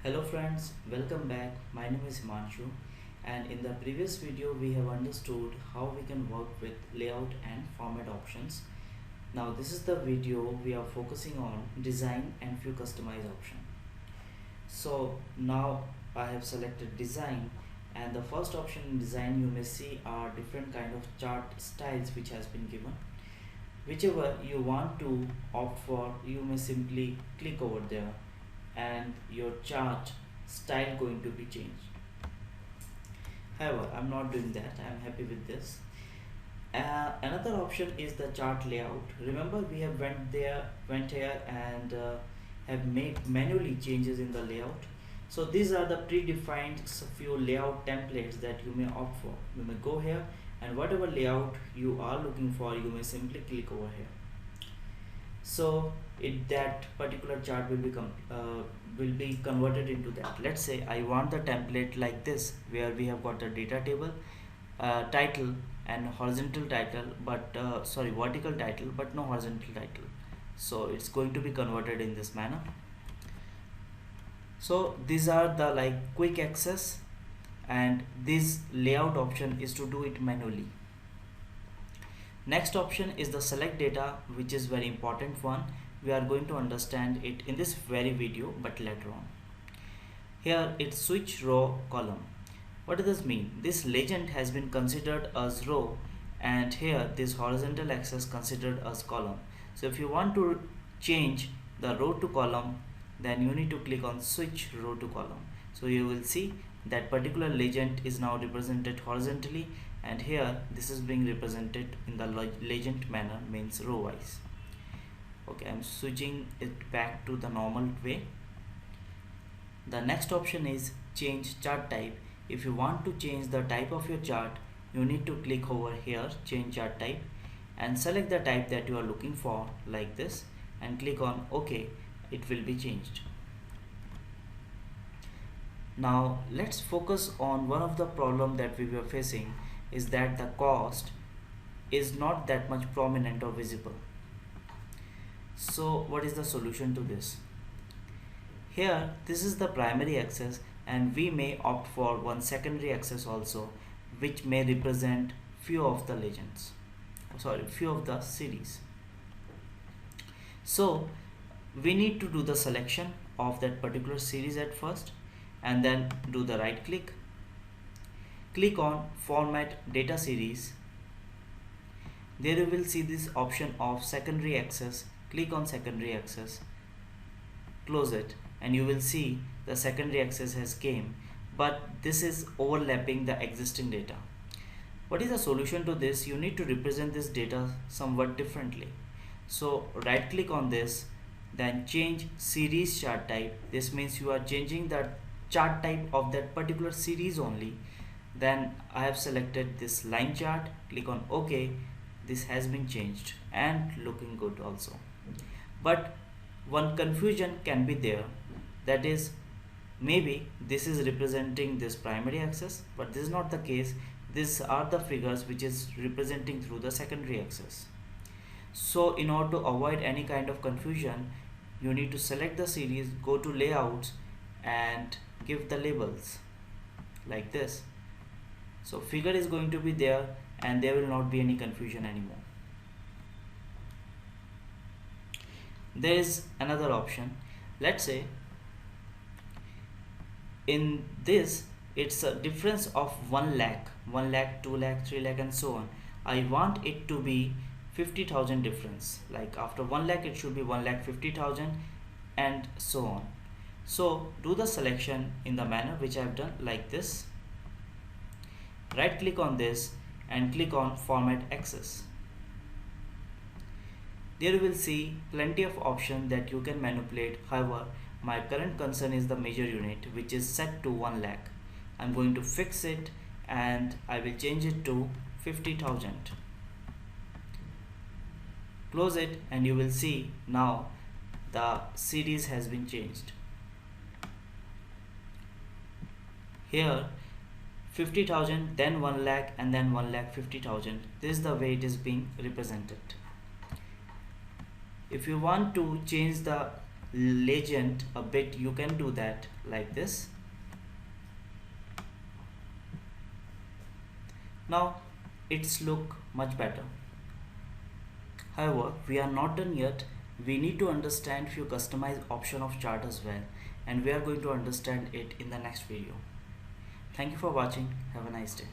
Hello friends, welcome back. My name is Himanshu, and in the previous video we have understood how we can work with layout and format options. Now this is the video we are focusing on design and few customize option. So now I have selected design, and the first option in design you may see are different kind of chart styles which has been given. Whichever you want to opt for, you may simply click over there and your chart style going to be changed. However, I'm not doing that. I'm happy with this. Another option is the chart layout. Remember, we have went here and have made manually changes in the layout. So these are the predefined few layout templates that you may opt for. You may go here, and whatever layout you are looking for, you may simply click over here. So that particular chart will be converted into that. Let's say I want the template like this, where we have got the data table, title and horizontal title, but vertical title but no horizontal title. So it's going to be converted in this manner. So these are the like quick access, and this layout option is to do it manually. Next option is the select data, which is very important one. We are going to understand it in this very video, but later on. Here it's switch row column. What does this mean? This legend has been considered as row, and here this horizontal axis considered as column. So if you want to change the row to column, then you need to click on switch row to column. So you will see that particular legend is now represented horizontally, and here this is being represented in the legend manner, means row wise. Okay, I'm switching it back to the normal way. The next option is change chart type. If you want to change the type of your chart, you need to click over here, change chart type, and select the type that you are looking for like this, and click on OK. It will be changed. Now let's focus on one of the problem that we were facing, is that the cost is not that much prominent or visible. So what is the solution to this? Here this is the primary axis, and we may opt for one secondary axis also, which may represent few of the few of the series. So we need to do the selection of that particular series at first, and then do the right click on format data series. There you will see this option of secondary axis. Click on secondary axis, close it, and you will see the secondary axis has came, but this is overlapping the existing data. What is the solution to this? You need to represent this data somewhat differently. So right click on this, then change series chart type. This means you are changing the chart type of that particular series only. Then I have selected this line chart, click on OK. This has been changed and looking good also. But one confusion can be there, that is, maybe this is representing this primary axis, but this is not the case. These are the figures which is representing through the secondary axis. So in order to avoid any kind of confusion, you need to select the series, go to layouts, and give the labels like this. So figure is going to be there, and there will not be any confusion anymore. There is another option. Let's say in this it's a difference of 1 lakh, 1 lakh, 2 lakh, 3 lakh, and so on. I want it to be 50,000 difference, like after 1 lakh it should be 1,50,000, and so on. So do the selection in the manner which I have done, like this. Right click on this and click on format axis. There you will see plenty of options that you can manipulate. However, my current concern is the measure unit, which is set to 1 lakh. I'm going to fix it, and I will change it to 50,000. Close it, and you will see now the series has been changed. Here 50,000, then 1 lakh, and then 1,50,000. This is the way it is being represented. If you want to change the legend a bit, you can do that like this. Now it's look much better. However, we are not done yet. We need to understand few customized option of chart as well, and we are going to understand it in the next video. Thank you for watching. Have a nice day.